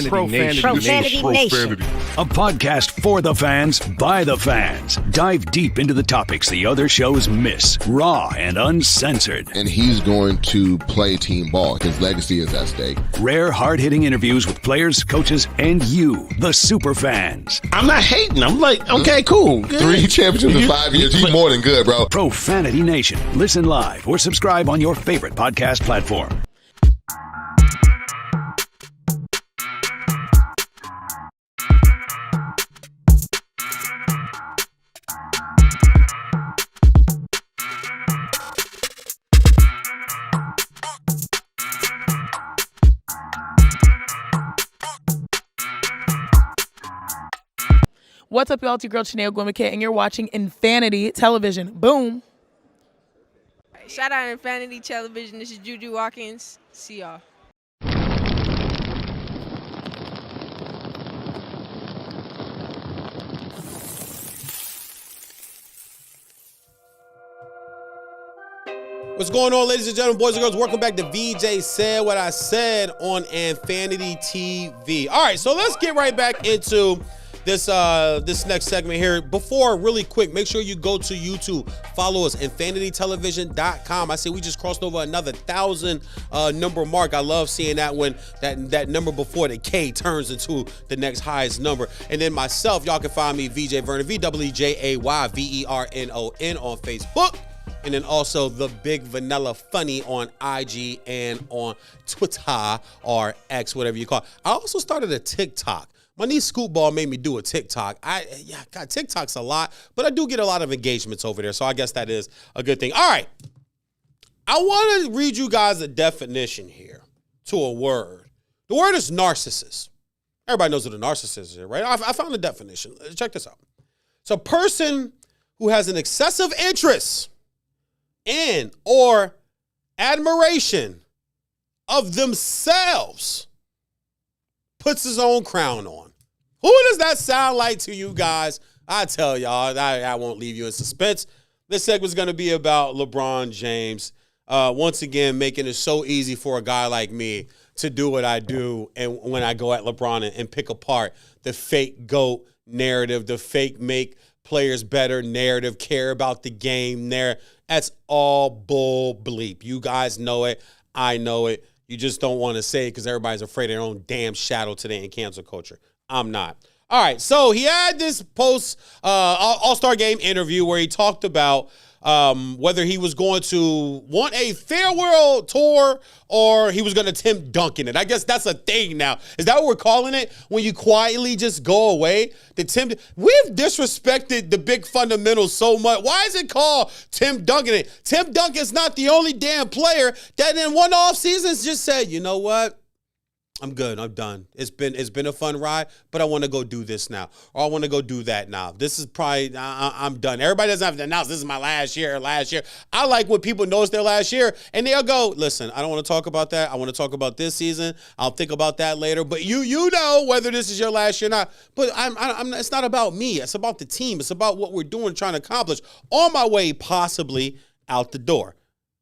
Profanity Nation. A podcast for the fans, by the fans. Dive deep into the topics the other shows miss. Raw and uncensored. And he's going to play team ball. His legacy is at stake. Rare, hard-hitting interviews with players, coaches, and you, the super fans. I'm not hating. I'm like, okay, cool. Good. 3 championships in 5 years. You more than good, bro. Profanity Nation. Listen live or subscribe on your favorite podcast platform. What's up, y'all? It's your girl, Chanel Gwimike, and you're watching Infinity Television. Boom. Shout out Infinity Television. This is Juju Watkins. See y'all. What's going on, ladies and gentlemen, boys and girls? Welcome back to VJ Said What I Said on Infinity TV. All right, so let's get right back into this next segment here. Before, really quick, make sure you go to YouTube. Follow us, infinitytelevision.com. I see we just crossed over another 1,000 number mark. I love seeing that when that number before the K turns into the next highest number. And then myself, y'all can find me, VJ Vernon, VWJAYVERNON on Facebook. And then also the Big Vanilla Funny on IG and on Twitter or X, whatever you call it. I also started a TikTok. My niece Scootball made me do a TikTok. God, TikTok's a lot, but I do get a lot of engagements over there, so I guess that is a good thing. All right. I want to read you guys a definition here to a word. The word is narcissist. Everybody knows what a narcissist is, right? I found the definition. Check this out. It's a person who has an excessive interest in or admiration of themselves, puts his own crown on. Who does that sound like to you guys? I tell y'all, I won't leave you in suspense. This segment's going to be about LeBron James. Once again, making it so easy for a guy like me to do what I do. And when I go at LeBron and pick apart the fake GOAT narrative, the fake make players better narrative, care about the game there. That's all bull bleep. You guys know it. I know it. You just don't want to say it because everybody's afraid of their own damn shadow today in cancel culture. I'm not. All right, so he had this post All-Star Game interview where he talked about whether he was going to want a farewell tour or he was going to Tim Duncan it. I guess that's a thing now. Is that what we're calling it? When you quietly just go away? We've disrespected the big fundamentals so much. Why is it called Tim Duncan it? Tim Duncan's not the only damn player that in one off season just said, you know what? I'm good. I'm done. It's been a fun ride, but I want to go do this now, or I want to go do that now. This is probably I'm done. Everybody doesn't have to announce this is my last year. I like when people know it's their last year, and they'll go, listen, I don't want to talk about that. I want to talk about this season. I'll think about that later. But you know whether this is your last year or not. But I'm. It's not about me. It's about the team. It's about what we're doing, trying to accomplish on my way possibly out the door.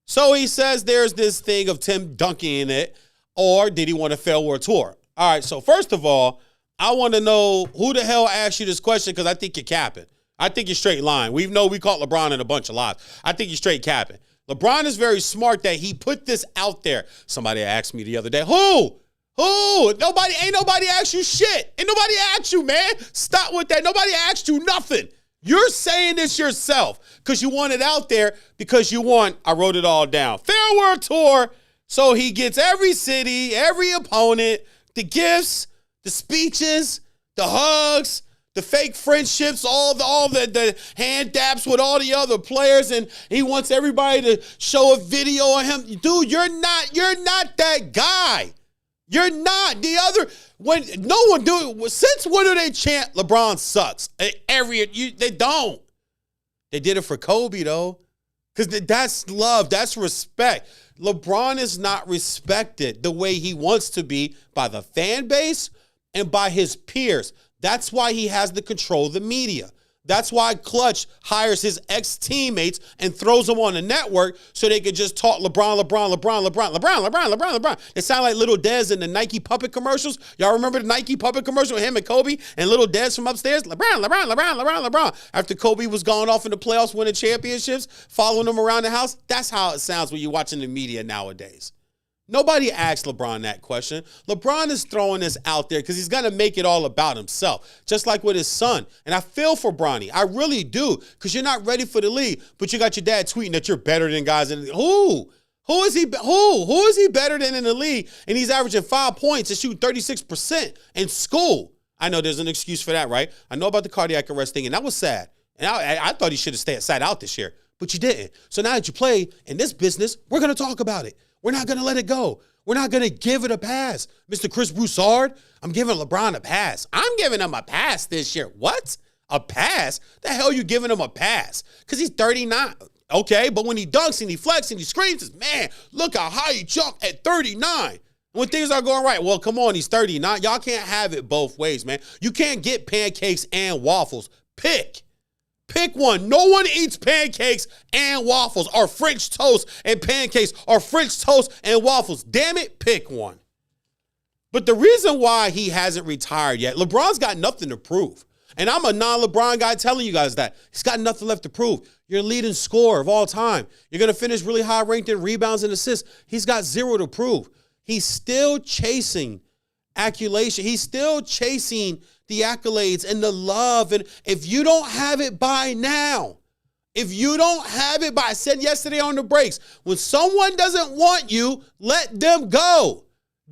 So he says there's this thing of Tim dunking it. Or did he want a farewell tour? All right, so first of all, I want to know who the hell asked you this question because I think you're capping. I think you're straight lying. We caught LeBron in a bunch of lies. I think you're straight capping. LeBron is very smart that he put this out there. Somebody asked me the other day, who? Ain't nobody asked you shit. Ain't nobody asked you, man. Stop with that. Nobody asked you nothing. You're saying this yourself because you want it out there because I wrote it all down. Farewell tour. So he gets every city, every opponent, the gifts, the speeches, the hugs, the fake friendships, all the hand daps with all the other players, and he wants everybody to show a video of him. Dude, you're not that guy. You're not. Since when do they chant LeBron sucks? They don't. They did it for Kobe though. Because that's love, that's respect. LeBron is not respected the way he wants to be by the fan base and by his peers. That's why he has the control of the media. That's why Clutch hires his ex-teammates and throws them on the network so they can just talk LeBron. They sound like Little Dez in the Nike puppet commercials. Y'all remember the Nike puppet commercial with him and Kobe and Little Dez from upstairs? LeBron. After Kobe was going off in the playoffs, winning championships, following him around the house. That's how it sounds when you're watching the media nowadays. Nobody asked LeBron that question. LeBron is throwing this out there because he's going to make it all about himself, just like with his son. And I feel for Bronny. I really do, because you're not ready for the league, but you got your dad tweeting that you're better than guys in the league. Who is he better than in the league? And he's averaging 5 points and shooting 36% in school. I know there's an excuse for that, right? I know about the cardiac arrest thing, and that was sad. And I thought he should have sat out this year, but you didn't. So now that you play in this business, we're going to talk about it. We're not going to let it go. We're not going to give it a pass. Mr. Chris Broussard, I'm giving LeBron a pass. I'm giving him a pass this year. What? A pass? The hell you giving him a pass? Because he's 39. Okay, but when he dunks and he flexes and he screams, man, look how high he jumped at 39. When things are going right, well, come on, he's 39. Y'all can't have it both ways, man. You can't get pancakes and waffles. Pick one. No one eats pancakes and waffles, or French toast and pancakes, or French toast and waffles. Damn it, pick one. But the reason why he hasn't retired yet, LeBron's got nothing to prove. And I'm a non-LeBron guy telling you guys that. He's got nothing left to prove. You're a leading scorer of all time. You're going to finish really high ranked in rebounds and assists. He's got zero to prove. He's still chasing accolation. He's still chasing the accolades and the love. And if you don't have it by now, I said yesterday on the breaks, when someone doesn't want you, let them go.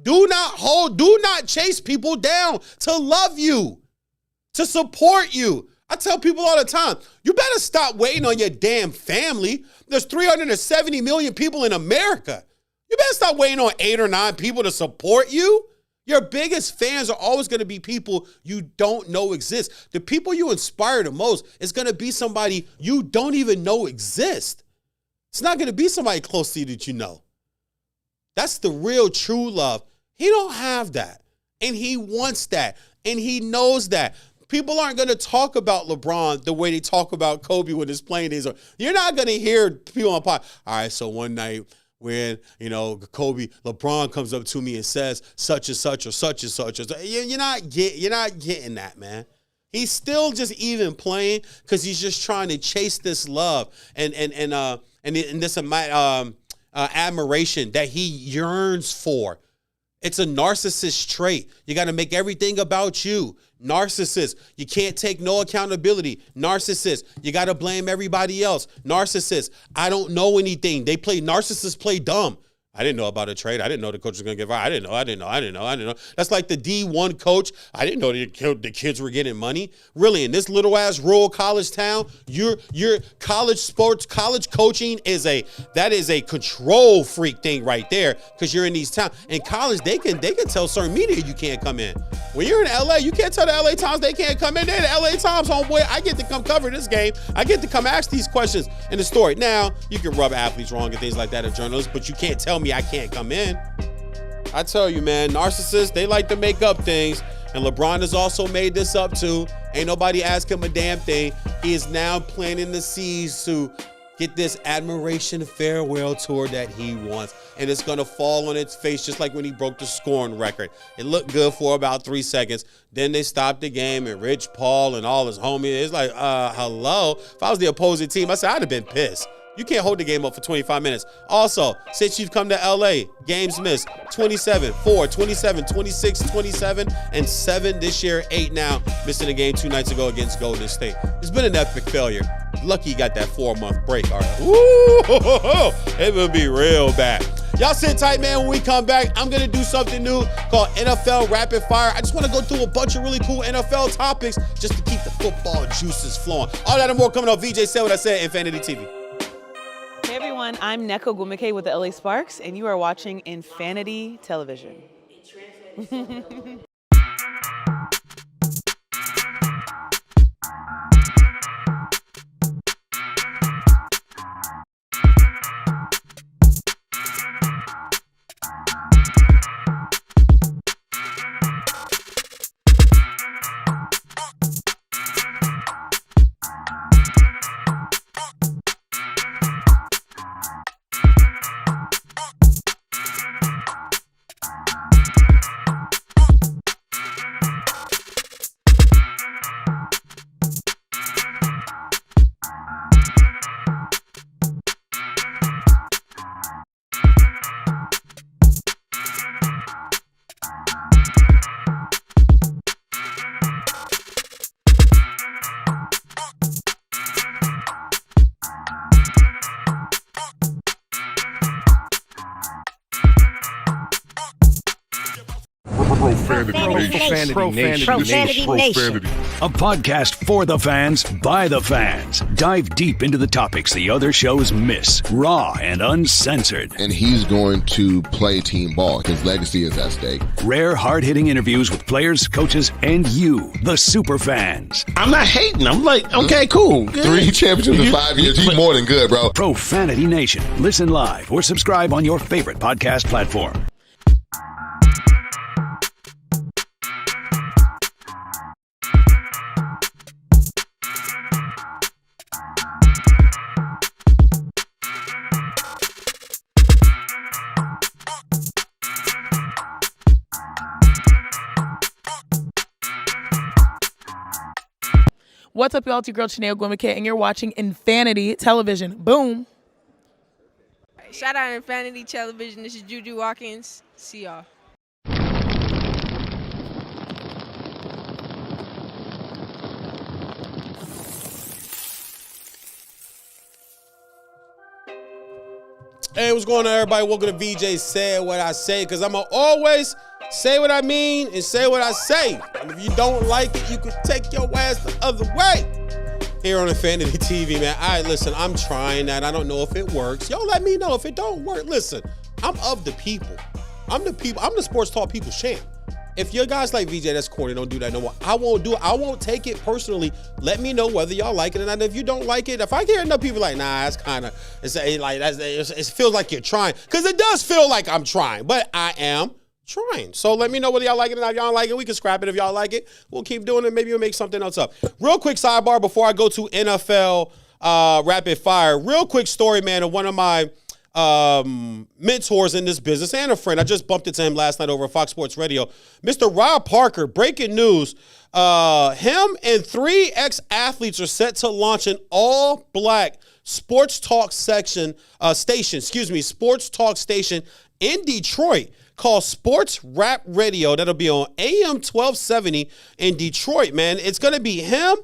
Do not chase people down to love you, to support you. I tell people all the time, you better stop waiting on your damn family. There's 370 million people in America. You better stop waiting on 8 or 9 people to support you. Your biggest fans are always going to be people you don't know exist. The people you inspire the most is going to be somebody you don't even know exist. It's not going to be somebody close to you that you know. That's the real true love. He don't have that. And he wants that. And he knows that. People aren't going to talk about LeBron the way they talk about Kobe when his playing days are. You're not going to hear people on pod. All right, so one night when, LeBron comes up to me and says such and such or such and such. You're not getting that, man. He's still just even playing because he's just trying to chase this love and this admiration that he yearns for. It's a narcissist trait. You got to make everything about you. Narcissist. You can't take no accountability. Narcissist. You got to blame everybody else. Narcissist. I don't know anything. Narcissists play dumb. I didn't know about a trade. I didn't know the coach was going to get fired. I didn't know. That's like the D1 coach. I didn't know the kids were getting money. Really, in this little-ass rural college town, your college sports, college coaching is a control freak thing right there because you're in these towns. In college, they can tell certain media you can't come in. When you're in LA, you can't tell the LA Times they can't come in. They're the LA Times, homeboy. I get to come cover this game. I get to come ask these questions in the story. Now, you can rub athletes wrong and things like that as journalists, but you can't tell me I can't come in. I tell you, man, narcissists, they like to make up things. And LeBron has also made this up too. Ain't nobody ask him a damn thing. He is now planting the seeds to get this admiration farewell tour that he wants. And it's going to fall on its face just like when he broke the scoring record. It looked good for about 3 seconds. Then they stopped the game and Rich Paul and all his homies. It's like, hello? If I was the opposing team, I said, I'd have been pissed. You can't hold the game up for 25 minutes. Also, since you've come to LA, games missed 27, 4, 27, 26, 27, and 7 this year, 8 now. Missing a game 2 nights ago against Golden State. It's been an epic failure. Lucky you got that 4-month break. All right. Woo! It will be real bad. Y'all sit tight, man. When we come back, I'm going to do something new called NFL Rapid Fire. I just want to go through a bunch of really cool NFL topics just to keep the football juices flowing. All that and more coming up. VJ said what I said, Infinity TV. Hey everyone, I'm Neko Gumike with the LA Sparks, and you are watching Infinity Television. Profanity Nation. A podcast for the fans, by the fans. Dive deep into the topics the other shows miss. Raw and uncensored. And he's going to play team ball. His legacy is at stake. Rare, hard-hitting interviews with players, coaches, and you, the super fans. I'm not hating. I'm like, okay, cool. Good. 3 championships in 5 years. He's more than good, bro. Profanity Nation. Listen live or subscribe on your favorite podcast platform. What's up, y'all? It's your girl, Chanel Gwimike, and you're watching Infinity Television. Boom. Shout out Infinity Television. This is Juju Watkins. See y'all. Hey, what's going on, everybody? Welcome to VJ Said What I Say, because I'm going to always say what I mean and say what I say. And if you don't like it, you can take your ass the other way. Here on Infinity TV, man. All right, listen, I'm trying that. I don't know if it works. Y'all let me know if it don't work. Listen, I'm of the people. I'm the people. I'm the sports talk people's champ. If your guys like VJ, that's corny, don't do that no more. I won't do it. I won't take it personally. Let me know whether y'all like it or not. If you don't like it, if I hear enough people like, nah, that's kind of, it feels like you're trying. Because it does feel like I'm trying, but I am trying. So let me know whether y'all like it or not. If y'all don't like it, we can scrap it. If y'all like it, we'll keep doing it. Maybe we'll make something else up. Real quick sidebar before I go to NFL Rapid Fire. Real quick story, man, of one of my mentors in this business and a friend. I just bumped into him last night over at Fox Sports Radio. Mr. Rob Parker, breaking news. Him and 3 ex-athletes are set to launch an all-black sports talk station in Detroit called Sports Rap Radio. That'll be on AM 1270 in Detroit, man. It's going to be him,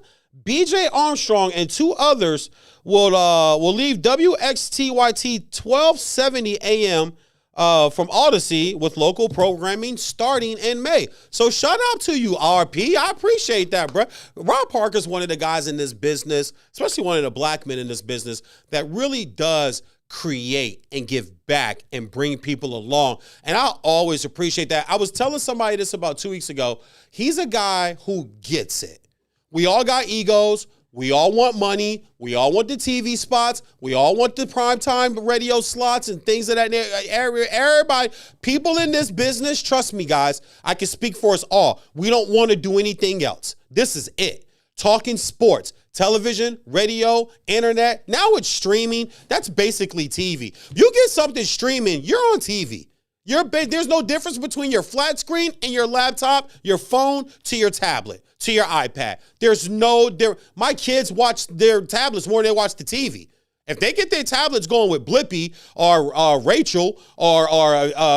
BJ Armstrong, and 2 others will leave WXTYT 1270 AM from Odyssey with local programming starting in May. So shout out to you, RP. I appreciate that, bro. Rob Parker's one of the guys in this business, especially one of the black men in this business, that really does create and give back and bring people along. And I always appreciate that. I was telling somebody this about 2 weeks ago. He's a guy who gets it. We all got egos. We all want money. We all want the TV spots. We all want the primetime radio slots and things of that area. Everybody, people in this business, trust me, guys, I can speak for us all. We don't want to do anything else. This is it. Talking sports, television, radio, internet. Now it's streaming. That's basically TV. You get something streaming, you're on TV. There's no difference between your flat screen and your laptop, your phone to your tablet, to your iPad. My kids watch their tablets more than they watch the TV. If they get their tablets going with Blippi or Rachel or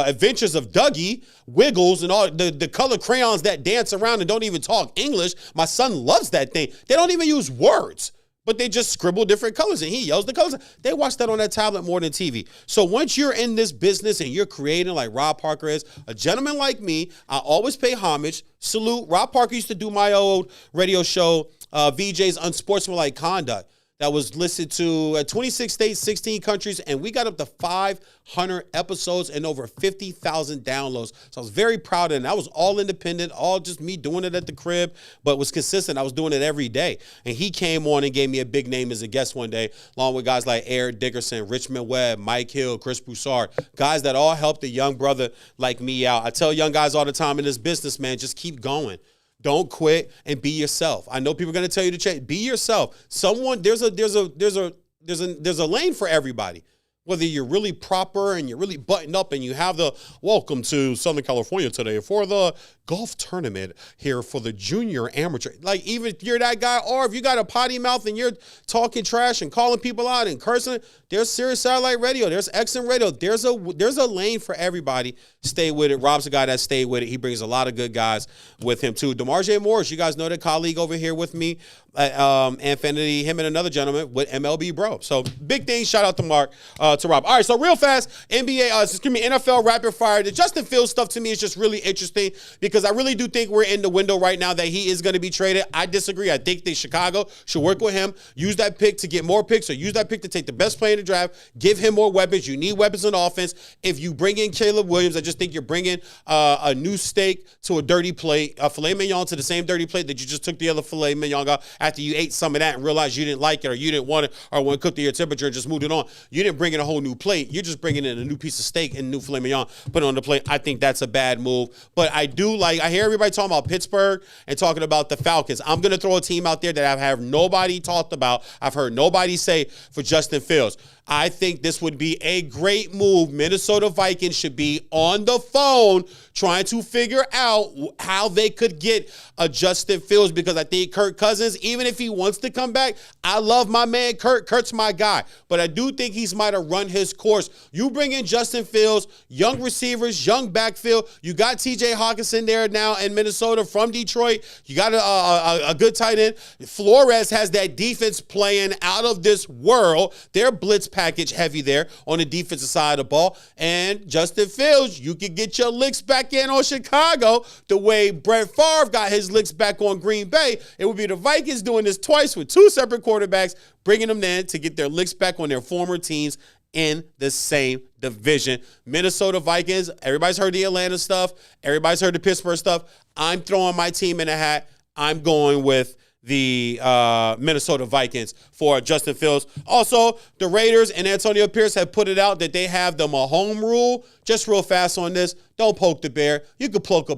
Adventures of Dougie, Wiggles, and all the color crayons that dance around and don't even talk English, my son loves that thing. They don't even use words, but they just scribble different colors and he yells the colors. They watch that on that tablet more than TV. So once you're in this business and you're creating like Rob Parker is, a gentleman like me, I always pay homage, salute. Rob Parker used to do my old radio show, VJ's Unsportsmanlike Conduct. That was listened to 26 states, 16 countries, and we got up to 500 episodes and over 50,000 downloads. So I was very proud of it. And that was all independent, all just me doing it at the crib, but was consistent. I was doing it every day. And he came on and gave me a big name as a guest one day, along with guys like Eric Dickerson, Richmond Webb, Mike Hill, Chris Broussard, guys that all helped a young brother like me out. I tell young guys all the time in this business, man, just keep going. Don't quit and be yourself. I know people are going to tell you to change. Be yourself. There's a lane for everybody. Whether you're really proper and you're really buttoned up and you have the welcome to Southern California today for the golf tournament here for the junior amateur. Like, even if you're that guy, or if you got a potty mouth and you're talking trash and calling people out and cursing, there's Sirius Satellite Radio. There's XM Radio. There's a lane for everybody. Stay with it. Rob's a guy that stayed with it. He brings a lot of good guys with him too. DeMarjay Morris, you guys know that colleague over here with me at Infinity, him and another gentleman with MLB Bro. So big things. Shout out to Mark, to Rob. All right, so real fast, NFL rapid fire. The Justin Fields stuff to me is just really interesting because I really do think we're in the window right now that he is going to be traded. I disagree. I think that Chicago should work with him, use that pick to get more picks, or use that pick to take the best player in the draft, give him more weapons. You need weapons on offense. If you bring in Caleb Williams, I just think you're bringing a new steak to a dirty plate, a filet mignon to the same dirty plate that you just took the other filet mignon off after you ate some of that and realized you didn't like it or you didn't want it or when it cooked to your temperature and just moved it on. You didn't bring in a whole new plate. You're just bringing in a new piece of steak and a new filet mignon, put it on the plate. I think that's a bad move. But I hear everybody talking about Pittsburgh and talking about the Falcons. I'm going to throw a team out there that I have nobody talked about. I've heard nobody say for Justin Fields. I think this would be a great move. Minnesota Vikings should be on the phone trying to figure out how they could get a Justin Fields, because I think Kirk Cousins, even if he wants to come back, I love my man Kirk. Kirk's my guy. But I do think he's might have run his course. You bring in Justin Fields, young receivers, young backfield. You got TJ Hawkinson there now in Minnesota from Detroit. You got a good tight end. Flores has that defense playing out of this world. Their blitz package heavy there on the defensive side of the ball. And Justin Fields, you can get your licks back in on Chicago the way Brett Favre got his licks back on Green Bay. It would be the Vikings doing this twice with two separate quarterbacks, bringing them in to get their licks back on their former teams in the same division. Minnesota Vikings, everybody's heard the Atlanta stuff. Everybody's heard the Pittsburgh stuff. I'm throwing my team in a hat. I'm going with the Minnesota Vikings for Justin Fields. Also, the Raiders and Antonio Pierce have put it out that they have the Mahomes rule. Just real fast on this, don't poke the bear. You could poke a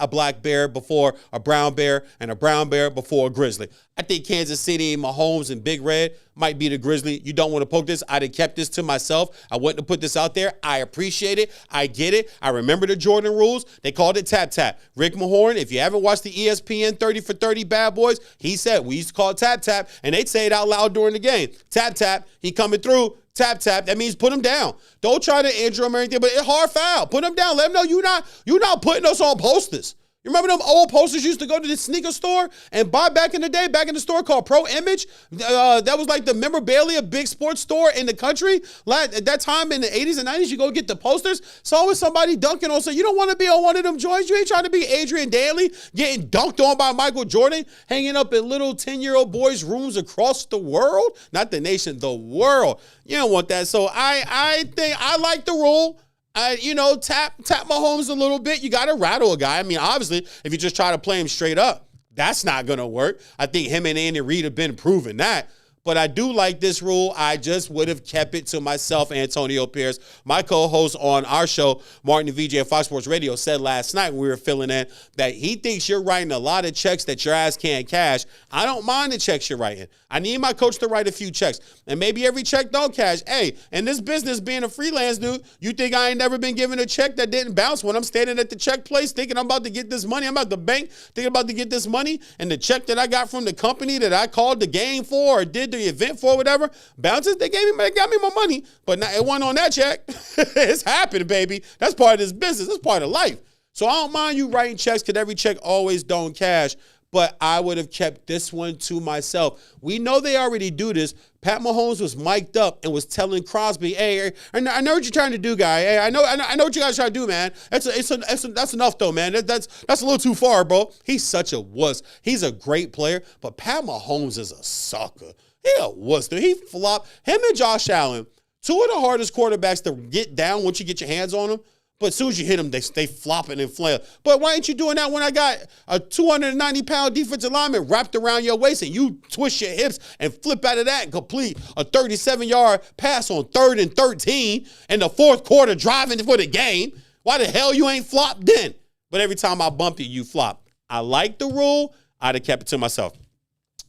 black bear before a brown bear and a brown bear before a grizzly. I think Kansas City, Mahomes, and Big Red might be the grizzly. You don't want to poke this. I'd have kept this to myself. I wouldn't have put this out there. I appreciate it. I get it. I remember the Jordan rules. They called it tap-tap. Rick Mahorn, if you haven't watched the ESPN 30 for 30 Bad Boys, he said we used to call it tap-tap, and they'd say it out loud during the game. Tap-tap, he coming through. Tap, tap. That means put him down. Don't try to injure him or anything, but it's hard foul. Put him down. Let him know you're not putting us on posters. You remember them old posters used to go to the sneaker store and buy back in the day, back in the store called Pro Image? That was like the memorabilia big sports store in the country. Like at that time in the 80s and 90s, you go get the posters. It's always somebody dunking on. So you don't want to be on one of them joints. You ain't trying to be Adrian Daly getting dunked on by Michael Jordan, hanging up in little 10-year-old boys' rooms across the world. Not the nation, the world. You don't want that. So I think I like the rule. Tap Mahomes a little bit. You got to rattle a guy. I mean, obviously, if you just try to play him straight up, that's not going to work. I think him and Andy Reid have been proving that. But I do like this rule. I just would have kept it to myself. Antonio Pierce, my co-host on our show, Martin and VJ at Fox Sports Radio, said last night when we were filling in that he thinks you're writing a lot of checks that your ass can't cash. I don't mind the checks you're writing. I need my coach to write a few checks. And maybe every check don't cash. Hey, in this business, being a freelance dude, you think I ain't never been given a check that didn't bounce when I'm standing at the check place thinking I'm about to get this money. I'm at the bank thinking about to get this money. And the check that I got from the company that I called the game for or did the event for, whatever, bounces, they got me my money. But now it wasn't on that check. It's happening, baby. That's part of this business. That's part of life. So I don't mind you writing checks because every check always don't cash. But I would have kept this one to myself. We know they already do this. Pat Mahomes was mic'd up and was telling Crosby, "Hey, I know what you're trying to do, guy. Hey, I know what you guys trying to do, man. That's enough, though, man. That's a little too far, bro." He's such a wuss. He's a great player, but Pat Mahomes is a sucker. He a wuss, dude. He flopped. Him and Josh Allen, two of the hardest quarterbacks to get down once you get your hands on them. But as soon as you hit them, they stay flopping and flail. But why ain't you doing that when I got a 290-pound defensive lineman wrapped around your waist and you twist your hips and flip out of that and complete a 37-yard pass on 3rd and 13 in the fourth quarter driving for the game? Why the hell you ain't flopped then? But every time I bump you flop. I like the rule. I'd have kept it to myself.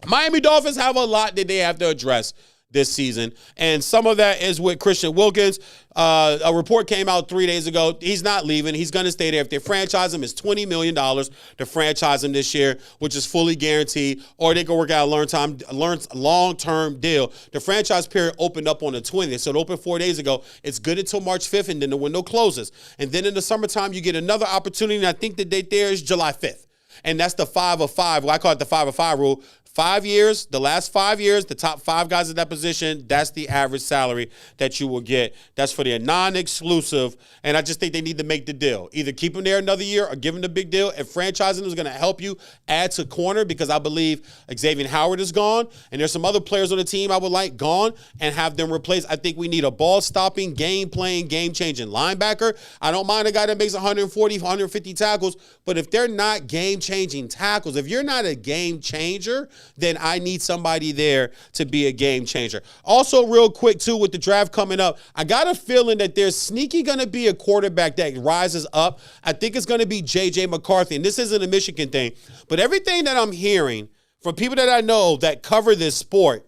Miami Dolphins have a lot that they have to address this season, and some of that is with Christian Wilkins. A report came out 3 days ago. He's not leaving. He's going to stay there. If they franchise him, it's $20 million to franchise him this year, which is fully guaranteed, or they can work out a long-term deal. The franchise period opened up on the 20th, so it opened 4 days ago. It's good until March 5th, and then the window closes. And then in the summertime, you get another opportunity, and I think the date there is July 5th. And that's the 5 of 5. Well, I call it the 5 of 5 rule. 5 years, the last 5 years, the top 5 guys at that position, that's the average salary that you will get. That's for their non-exclusive, and I just think they need to make the deal. Either keep him there another year or give him the big deal. And franchising is going to help you add to corner because I believe Xavier Howard is gone, and there's some other players on the team I would like gone and have them replaced. I think we need a ball-stopping, game-playing, game-changing linebacker. I don't mind a guy that makes 140, 150 tackles, but if they're not game-changing tackles, if you're not a game changer, then I need somebody there to be a game changer. Also, real quick, too, with the draft coming up, I got a feeling that there's sneaky going to be a quarterback that rises up. I think it's going to be J.J. McCarthy, and this isn't a Michigan thing, but everything that I'm hearing from people that I know that cover this sport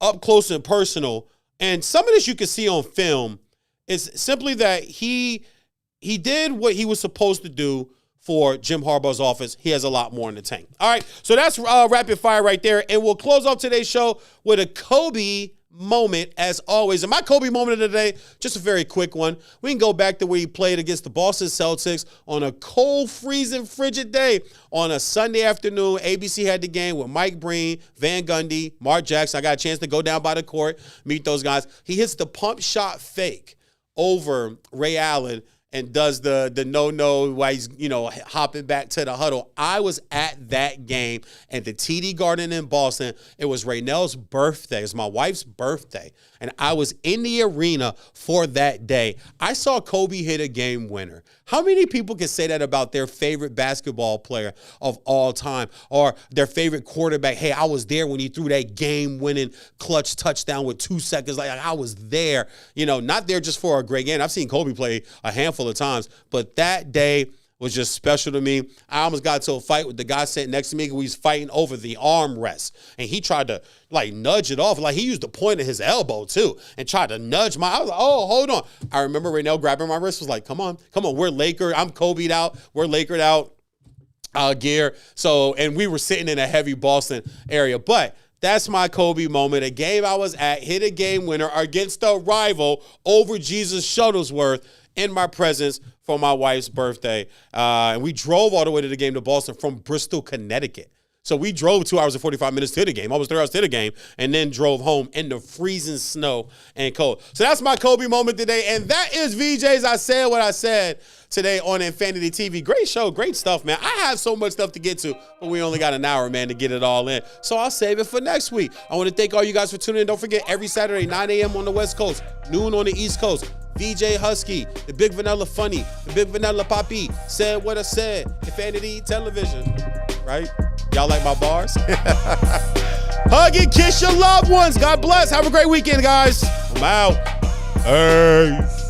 up close and personal, and some of this you can see on film, is simply that he did what he was supposed to do for Jim Harbaugh's office. He has a lot more in the tank. All right, so that's rapid fire right there. And we'll close off today's show with a Kobe moment, as always. And my Kobe moment of the day, just a very quick one. We can go back to where he played against the Boston Celtics on a cold, freezing, frigid day on a Sunday afternoon. ABC had the game with Mike Breen, Van Gundy, Mark Jackson. I got a chance to go down by the court, meet those guys. He hits the pump shot fake over Ray Allen and does the no-no while he's, hopping back to the huddle. I was at that game at the TD Garden in Boston. It was Raynell's birthday. It was my wife's birthday. And I was in the arena for that day. I saw Kobe hit a game winner. How many people can say that about their favorite basketball player of all time or their favorite quarterback? Hey, I was there when he threw that game-winning clutch touchdown with 2 seconds. Like I was there, not there just for a great game. I've seen Kobe play a handful of times, but that day was just special to me. I almost got to a fight with the guy sitting next to me. We was fighting over the armrest, and he tried to nudge it off. He used the point of his elbow too, and tried to nudge I was like, oh, hold on. I remember Raynell grabbing my wrist, was like, come on, we're Laker. I'm Kobe'd out. We're Lakered out gear. So, and we were sitting in a heavy Boston area, but that's my Kobe moment. A game I was at, hit a game winner against a rival over Jesus Shuttlesworth in my presence for my wife's birthday. And we drove all the way to the game to Boston from Bristol, Connecticut. So we drove 2 hours and 45 minutes to the game, almost 3 hours to the game, and then drove home in the freezing snow and cold. So that's my Kobe moment today. And that is VJ's I Said What I Said today on Infinity TV. Great show, great stuff, man. I have so much stuff to get to, but we only got an hour, man, to get it all in. So I'll save it for next week. I want to thank all you guys for tuning in. Don't forget, every Saturday, 9 a.m. on the West Coast, noon on the East Coast, VJ Husky, the Big Vanilla Funny, the Big Vanilla Poppy, Said What I Said, Infinity Television, right? Y'all like my bars? Hug and kiss your loved ones. God bless. Have a great weekend, guys. I'm out. Hey.